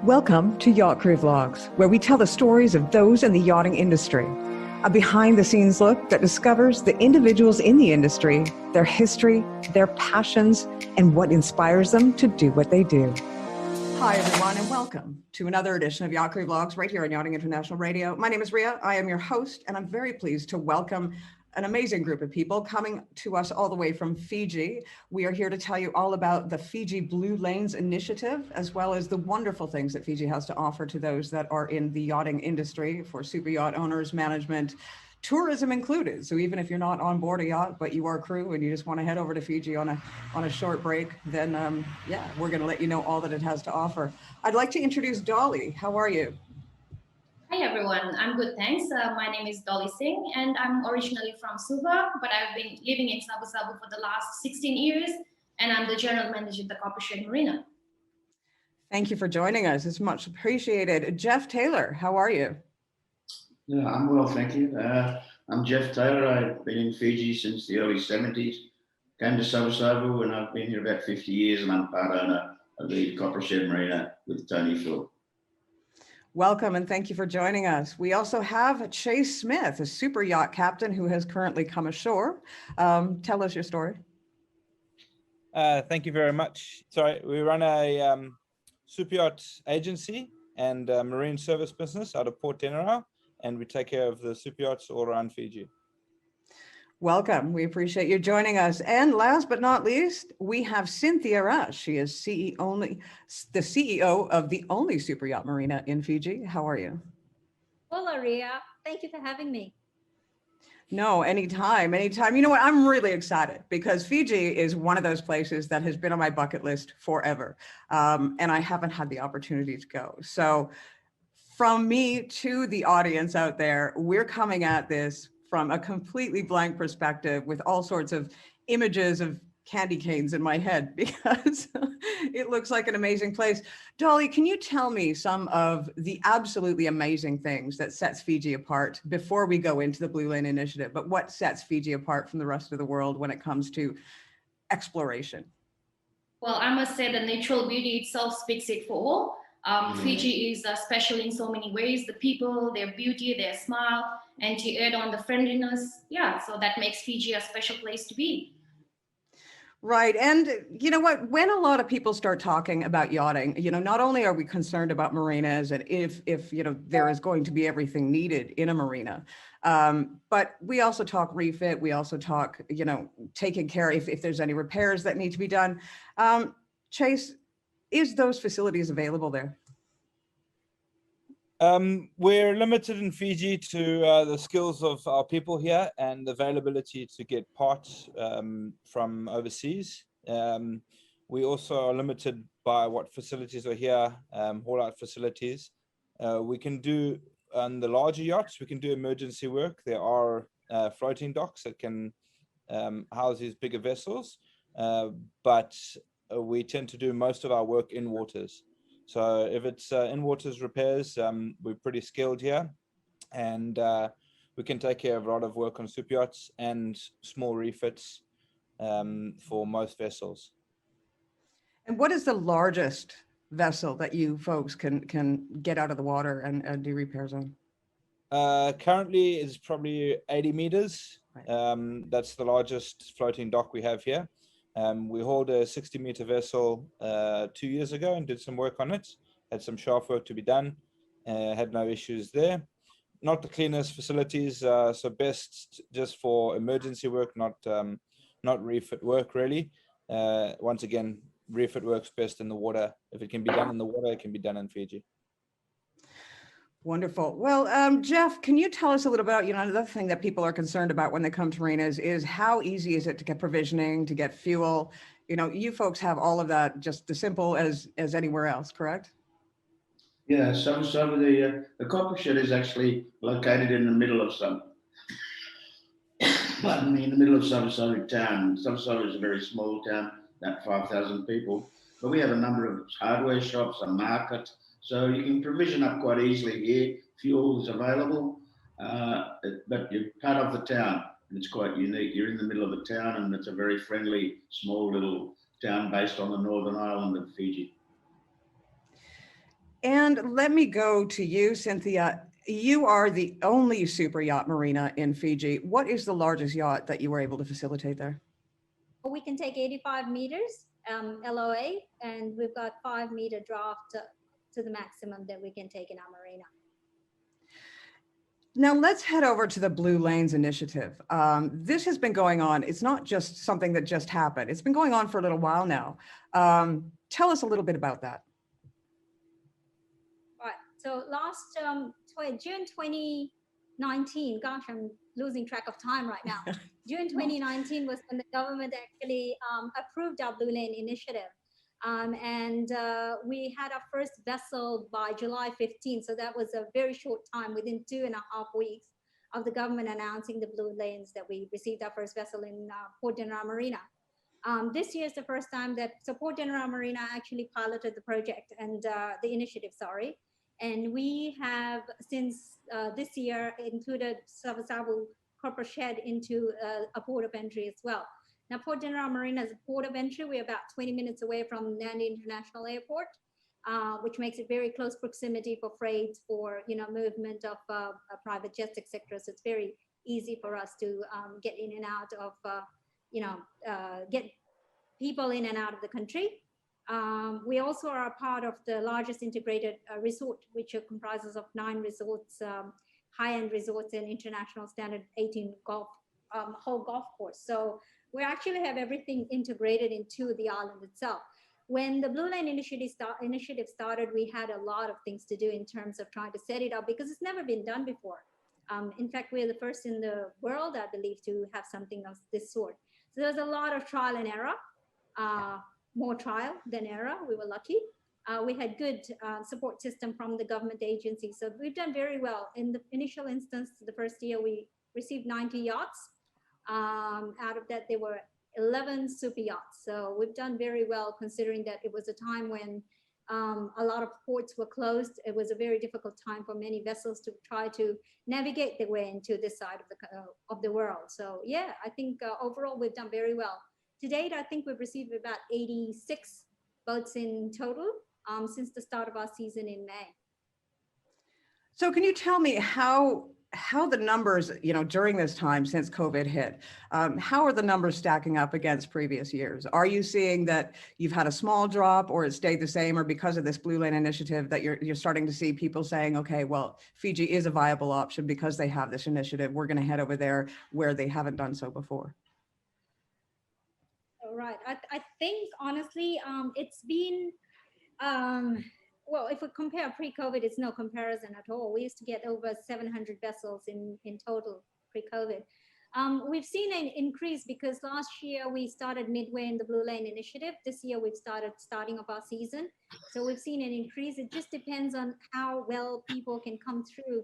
Welcome to Yacht Crew Vlogs, where we tell the stories of those in the yachting industry. A behind-the-scenes look that discovers the individuals in the industry, their history, their passions, and what inspires them to do what they do. Hi, everyone, and welcome to another edition of Yacht Crew Vlogs right here on Yachting International Radio. My name is Ria. I am your host, and I'm very pleased to welcome an amazing group of people coming to us all the way from Fiji. We are here to tell you all about the Fiji Blue Lanes initiative, as well as the wonderful things that Fiji has to offer to those that are in the yachting industry for super yacht owners, management, tourism included. So even if you're not on board a yacht, but you are crew and you just want to head over to Fiji on a short break, then yeah, we're going to let you know all that it has to offer. I'd like to introduce Dolly. How are you? Hi everyone, I'm good, thanks. My name is Dolly Singh and I'm originally from Suva, but I've been living in Sabu Sabu for the last 16 years and I'm the general manager at the Copra Shed Marina. Thank you for joining us. It's much appreciated. Geoff Taylor, how are you? Yeah, I'm well, thank you. I'm Geoff Taylor. I've been in Fiji since the early 70s. Came to Sabu Sabu and I've been here about 50 years and I'm part owner of the Copra Shed Marina with Tony Phil. Welcome and thank you for joining us. We also have Chase Smith, a super yacht captain who has currently come ashore. Tell us your story. Thank you very much. So we run a super yacht agency and marine service business out of Port Denarau, and we take care of the super yachts all around Fiji. Welcome. We appreciate you joining us. And last but not least, we have Cynthia Rasch. She is the CEO of the only super yacht marina in Fiji. How are you? Hola, Ria. Thank you for having me. No, anytime. You know what? I'm really excited because Fiji is one of those places that has been on my bucket list forever. And I haven't had the opportunity to go. So from me to the audience out there, we're coming at this from a completely blank perspective with all sorts of images of candy canes in my head because it looks like an amazing place. Dolly, can you tell me some of the absolutely amazing things that sets Fiji apart before we go into the Blue Lane Initiative, but what sets Fiji apart from the rest of the world when it comes to exploration? Well, I must say the natural beauty itself speaks it for all. Fiji is special in so many ways, the people, their beauty, their smile, and to add on the friendliness. Yeah, so that makes Fiji a special place to be. Right. And you know what, when a lot of people start talking about yachting, not only are we concerned about marinas and if there is going to be everything needed in a marina, but we also talk refit. We also talk, taking care if there's any repairs that need to be done. Chase, is those facilities available there? We're limited in Fiji to the skills of our people here and the availability to get parts from overseas. We also are limited by what facilities are here, haul-out facilities. We can do, on the larger yachts, we can do emergency work. There are floating docks that can house these bigger vessels, but we tend to do most of our work in waters. So if it's in waters repairs, we're pretty skilled here, and we can take care of a lot of work on super yachts and small refits for most vessels. And what is the largest vessel that you folks can get out of the water and do repairs on? Currently, it's probably 80 meters. Right. That's the largest floating dock we have here. We hauled a 60-meter vessel 2 years ago and did some work on it. Had some shaft work to be done. Had no issues there. Not the cleanest facilities, so best just for emergency work, not refit work really. Once again, refit works best in the water. If it can be done in the water, it can be done in Fiji. Wonderful. Well, Geoff, can you tell us a little about, another thing that people are concerned about when they come to marinas is how easy is it to get provisioning, to get fuel? You folks have all of that just as simple as anywhere else, correct? Yeah, the Copra Shed is actually located in the middle of in the middle of Sabu Sabu town. Sabu Sabu is a very small town, about 5,000 people, but we have a number of hardware shops, a market, so you can provision up quite easily here. Fuel is available, but you're part of the town, and it's quite unique. You're in the middle of the town, and it's a very friendly, small little town based on the northern island of Fiji. And let me go to you, Cynthia. You are the only super yacht marina in Fiji. What is the largest yacht that you were able to facilitate there? We can take 85 meters LOA, and we've got 5-meter draft to the maximum that we can take in our marina. Now let's head over to the Blue Lanes Initiative. This has been going on. It's not just something that just happened. It's been going on for a little while now. Tell us a little bit about that. Right. So last June 2019, gosh, I'm losing track of time right now. June 2019 was when the government actually approved our Blue Lane Initiative. We had our first vessel by July 15. So that was a very short time, within 2.5 weeks of the government announcing the Blue Lanes, that we received our first vessel in Port Denarau Marina. This year is the first time that Port Denarau Marina actually piloted the project and the initiative, sorry. And we have, since this year, included Sabu Copra Shed into a port of entry as well. Now, Port Denarau Marina is a port of entry. We're about 20 minutes away from Nandi International Airport, which makes it very close proximity for freight, for movement of private jets, etc. So it's very easy for us to get in and out of, get people in and out of the country. We also are a part of the largest integrated resort, which comprises of 9 resorts, high-end resorts and international standard 18 whole golf course. So we actually have everything integrated into the island itself. When the Blue Lane initiative started, we had a lot of things to do in terms of trying to set it up, because it's never been done before. In fact, we're the first in the world, I believe, to have something of this sort. So there's a lot of trial and error, more trial than error. We were lucky. We had good support system from the government agency. So we've done very well. In the initial instance, the first year, we received 90 yachts. Out of that, there were 11 super yachts. So we've done very well, considering that it was a time when a lot of ports were closed. It was a very difficult time for many vessels to try to navigate their way into this side of the world. So yeah, I think overall we've done very well. To date, I think we've received about 86 boats in total since the start of our season in May. So can you tell me how the numbers, during this time since COVID hit, how are the numbers stacking up against previous years? Are you seeing that you've had a small drop, or it stayed the same, or because of this Blue Lane initiative that you're starting to see people saying, okay, well, Fiji is a viable option because they have this initiative. We're going to head over there where they haven't done so before. Right. I think, honestly, it's been, well, if we compare pre-COVID, it's no comparison at all. We used to get over 700 vessels in total pre-COVID. We've seen an increase because last year we started midway in the Blue Lane initiative. This year we've starting of our season. So we've seen an increase. It just depends on how well people can come through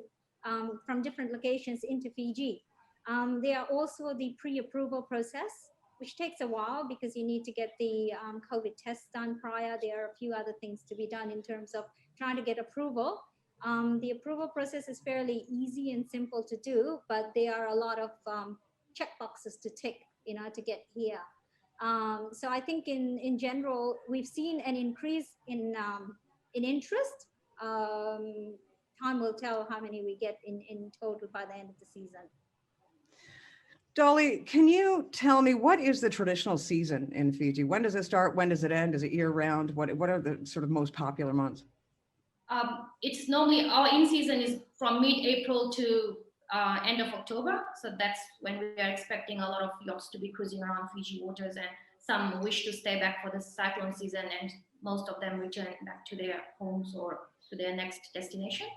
from different locations into Fiji. There are also the pre-approval process, which takes a while because you need to get the COVID tests done prior. There are a few other things to be done in terms of trying to get approval. The approval process is fairly easy and simple to do, but there are a lot of check boxes to tick, to get here. So I think in general, we've seen an increase in interest. Time will tell how many we get in total by the end of the season. Dolly, can you tell me, what is the traditional season in Fiji? When does it start? When does it end? Is it year round? What are the sort of most popular months? It's normally, our in-season is from mid-April to end of October. So that's when we are expecting a lot of yachts to be cruising around Fiji waters, and some wish to stay back for the cyclone season, and most of them return back to their homes or to their next destination.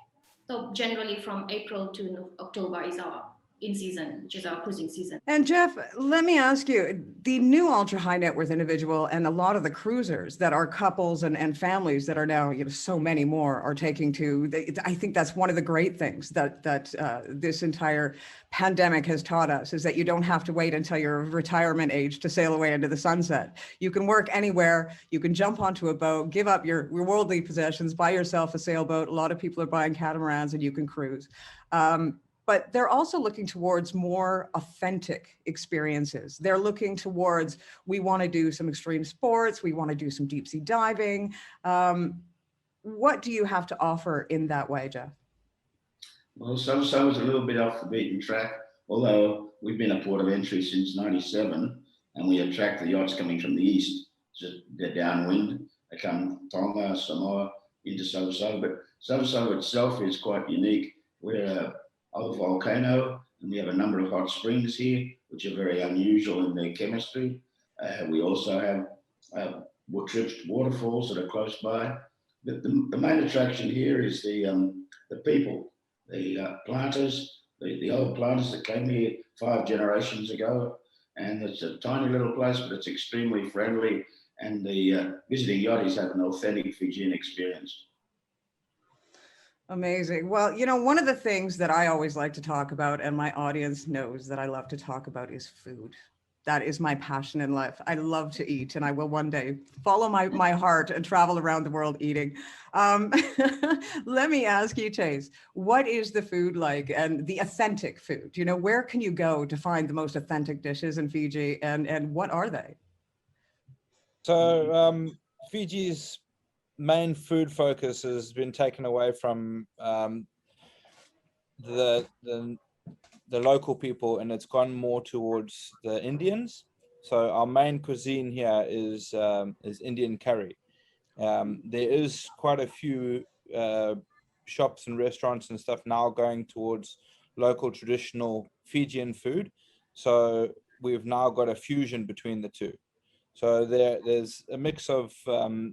So generally from April to October is our in-season, which is our cruising season. And Geoff, let me ask you, the new ultra high net worth individual and a lot of the cruisers that are couples and families that are now, so many more are taking to, I think that's one of the great things that this entire pandemic has taught us, is that you don't have to wait until your retirement age to sail away into the sunset. You can work anywhere, you can jump onto a boat, give up your worldly possessions, buy yourself a sailboat. A lot of people are buying catamarans and you can cruise. But they're also looking towards more authentic experiences. They're looking towards, we want to do some extreme sports, we want to do some deep sea diving. What do you have to offer in that way, Geoff? Well, so is a little bit off the beaten track, although we've been a port of entry since '97, and we attract the yachts coming from the east. So they're downwind. They come Tonga, Samoa, into Savo, but Savo itself is quite unique. We're a volcano, and we have a number of hot springs here, which are very unusual in their chemistry. We also have wood trips, waterfalls that are close by. But the main attraction here is the people, the planters, the old planters that came here 5 generations ago. And it's a tiny little place, but it's extremely friendly. And the visiting yachties have an authentic Fijian experience. Amazing. Well, you know, one of the things that I always like to talk about, and my audience knows that I love to talk about, is food. That is my passion in life. I love to eat, and I will one day follow my heart and travel around the world eating. Let me ask you, Chase, what is the food like, and the authentic food? You know, where can you go to find the most authentic dishes in Fiji, and what are they? So Fiji's main food focus has been taken away from the local people, and it's gone more towards the Indians. So our main cuisine here is Indian curry. There is quite a few shops and restaurants and stuff now going towards local traditional Fijian food. So we've now got a fusion between the two. So there's a mix of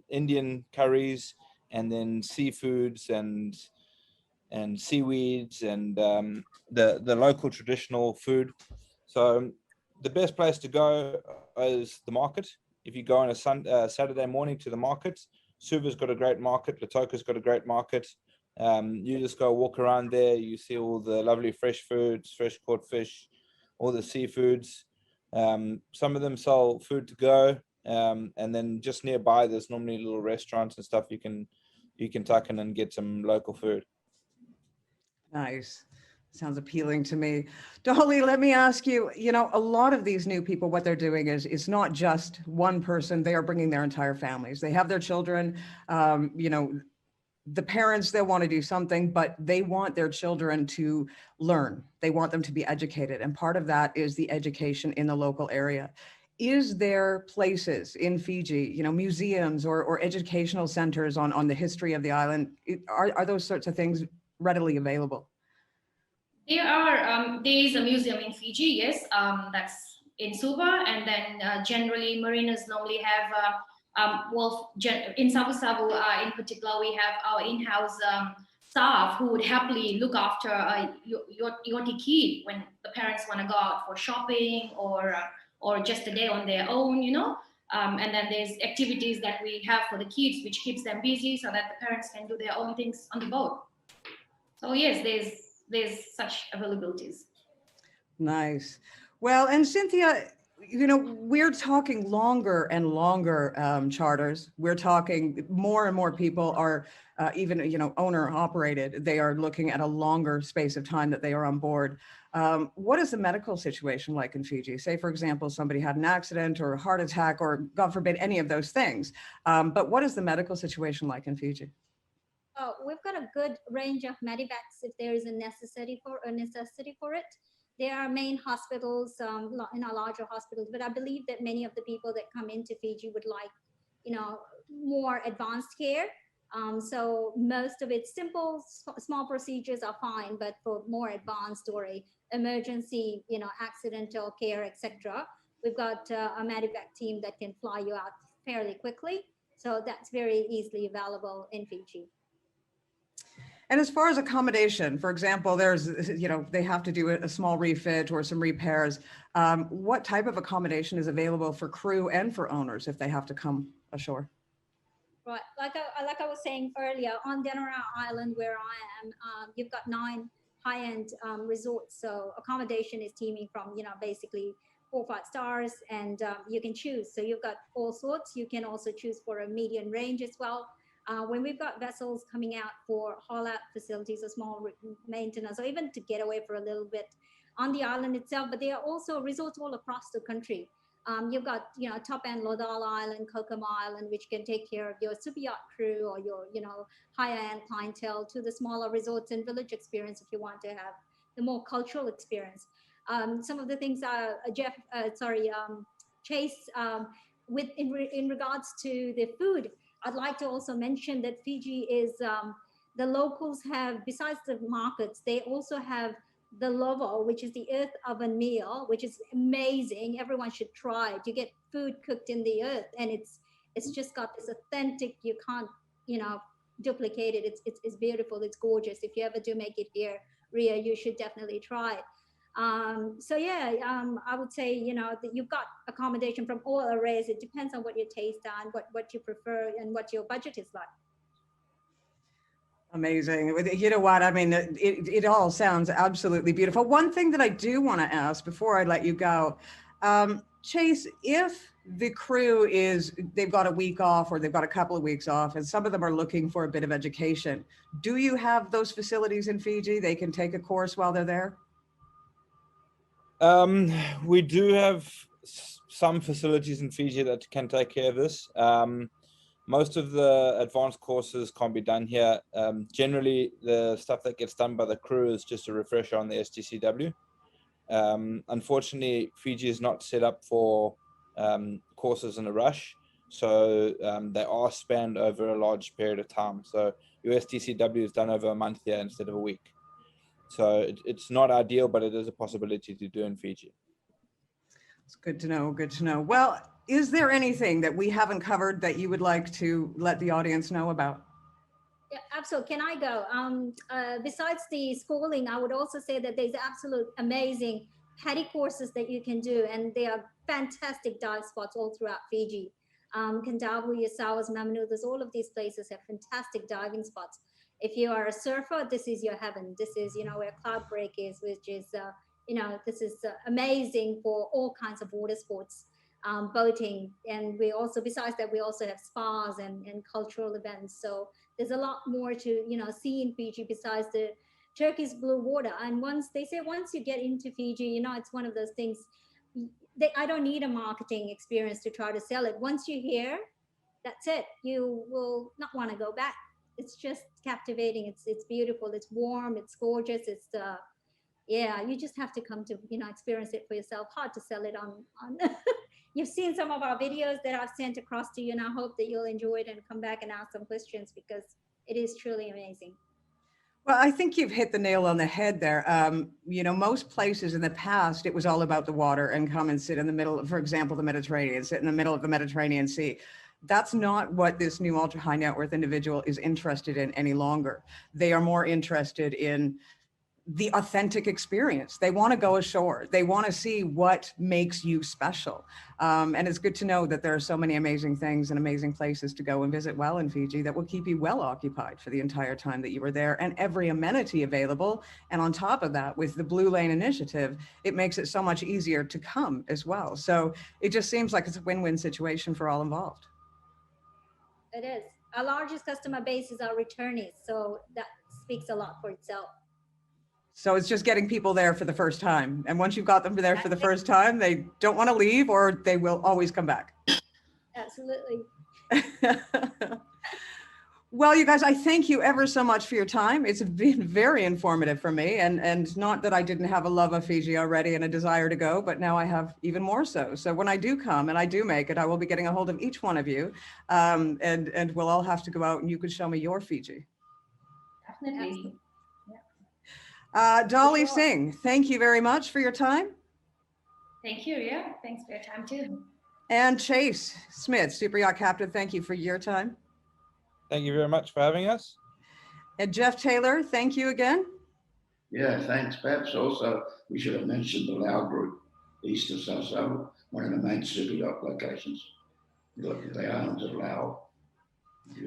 Indian curries, and then seafoods and seaweeds, and the local traditional food. So the best place to go is the market. If you go on a Saturday morning to the market, Suva's got a great market, Latoka's got a great market. You just go walk around there, you see all the lovely fresh foods, fresh caught fish, all the seafoods. Some of them sell food to go, and then just nearby there's normally little restaurants and stuff you can tuck in and get some local food. Nice. Sounds appealing to me. Dolly, let me ask you, you know, a lot of these new people, what they're doing is it's not just one person, they are bringing their entire families. They have their children, you know, the parents, they want to do something, but they want their children to learn. They want them to be educated. And part of that is the education in the local area. Is there places in Fiji, you know, museums or educational centers on the history of the island? Are those sorts of things readily available? There is a museum in Fiji, yes, that's in Suva, and then generally marinas normally have, in Savu in particular, we have our in-house staff who would happily look after a yachty kid when the parents want to go out for shopping or just a day on their own, you know. And then there's activities that we have for the kids, which keeps them busy so that the parents can do their own things on the boat. So yes, there's such availabilities. Nice. Well, and Cynthia, you know, we're talking longer and longer charters. We're talking more and more people are even, you know, owner operated. They are looking at a longer space of time that they are on board. What is the medical situation like in Fiji? Say, for example, somebody had an accident or a heart attack or, God forbid, any of those things. But what is the medical situation like in Fiji? We've got a good range of medevacs if there is a necessity for it. There are main hospitals, in our larger hospitals, but I believe that many of the people that come into Fiji would like, you know, more advanced care. So most of it simple, small procedures are fine, but for more advanced or a emergency, you know, accidental care, etc., we've got a medevac team that can fly you out fairly quickly. So that's very easily available in Fiji. And as far as accommodation, for example, there's, you know, they have to do a small refit or some repairs. What type of accommodation is available for crew and for owners if they have to come ashore? Right, like I was saying earlier, on Denarau Island where I am, you've got 9 high-end resorts. So accommodation is teeming from, you know, basically 4 or 5 stars, and you can choose. So you've got all sorts. You can also choose for a median range as well. When we've got vessels coming out for haul-out facilities or small maintenance, or even to get away for a little bit on the island itself, but there are also resorts all across the country. You've got, top end Lodal Island, Kokomo Island, which can take care of your super yacht crew or your, higher end clientele, to the smaller resorts and village experience if you want to have the more cultural experience. Some of the things Chase, in regards to the food, I'd like to also mention that Fiji is, the locals have, besides the markets, they also have the lovo, which is the earth oven meal, which is amazing. Everyone should try it. You get food cooked in the earth, and it's just got this authentic, you can't, duplicate it. It's beautiful. It's gorgeous. If you ever do make it here, Ria, you should definitely try it. I would say, that you've got accommodation from all arrays. It depends on what your taste are and what you prefer and what your budget is like. Amazing. You know what? I mean, it all sounds absolutely beautiful. One thing that I do want to ask before I let you go, Chase, if the crew they've got a week off or they've got a couple of weeks off, and some of them are looking for a bit of education, do you have those facilities in Fiji? They can take a course while they're there? We do have some facilities in Fiji that can take care of this. Most of the advanced courses can't be done here. Generally, the stuff that gets done by the crew is just a refresher on the STCW. Unfortunately, Fiji is not set up for courses in a rush, so they are spanned over a large period of time. So your STCW is done over a month here instead of a week. So it's not ideal, but it is a possibility to do in Fiji. It's good to know. Good to know. Well, is there anything that we haven't covered that you would like to let the audience know about? Yeah, absolutely. Can I go? Besides the schooling, I would also say that there's absolute amazing paddy courses that you can do, and they are fantastic dive spots all throughout Fiji. Kandavu, Yasawas, Mamanuthas, all of these places have fantastic diving spots. If you are a surfer, this is your heaven. This is, where Cloudbreak is, which is, this is amazing for all kinds of water sports, boating. And we also, besides that, we also have spas and cultural events. So there's a lot more to, see in Fiji besides the Turkish blue water. And once you get into Fiji, it's one of those things, I don't need a marketing experience to try to sell it. Once you're here, that's it. You will not want to go back. It's just captivating. It's beautiful. It's warm. It's gorgeous. It's you just have to come to experience it for yourself. Hard to sell it on. You've seen some of our videos that I've sent across to you, and I hope that you'll enjoy it and come back and ask some questions, because it is truly amazing. Well, I think you've hit the nail on the head there. Most places in the past, it was all about the water and come and sit in the middle, for example, the Mediterranean, sit in the middle of the Mediterranean Sea. That's not what this new ultra high net worth individual is interested in any longer. They are more interested in the authentic experience. They want to go ashore. They want to see what makes you special. And it's good to know that there are so many amazing things and amazing places to go and visit while in Fiji that will keep you well occupied for the entire time that you were there, and every amenity available. And on top of that, with the Blue Lane initiative, it makes it so much easier to come as well. So it just seems like it's a win-win situation for all involved. It is. Our largest customer base is our returnees. So that speaks a lot for itself. So it's just getting people there for the first time. And once you've got them there for the first time, they don't want to leave, or they will always come back. Absolutely. Well, you guys, I thank you ever so much for your time. It's been very informative for me, and not that I didn't have a love of Fiji already and a desire to go, but now I have even more so. So when I do come and I do make it, I will be getting a hold of each one of you, and we'll all have to go out and you could show me your Fiji. Definitely. Dolly, Singh, thank you very much for your time. Thank you. Yeah, thanks for your time too. And Chase Smith, Super Yacht Captain, thank you for your time. Thank you very much for having us. And Geoff Taylor, thank you again. Yeah, thanks. Perhaps also we should have mentioned the Lao Group, east of Sasol, one of the main super yacht locations. The islands of Lao.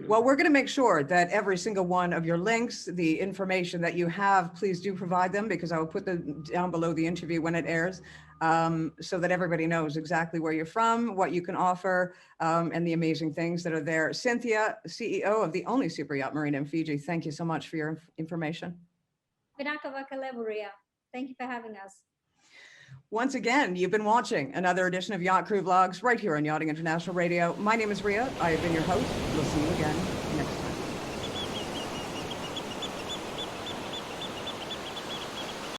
Well, we're going to make sure that every single one of your links, the information that you have, please do provide them, because I will put them down below the interview when it airs, so that everybody knows exactly where you're from, what you can offer, and the amazing things that are there. Cynthia, CEO of the only super yacht marina in Fiji, thank you so much for your information. Thank you for having us. Once again, you've been watching another edition of Yacht Crew Vlogs right here on Yachting International Radio. My name is Ria. I have been your host.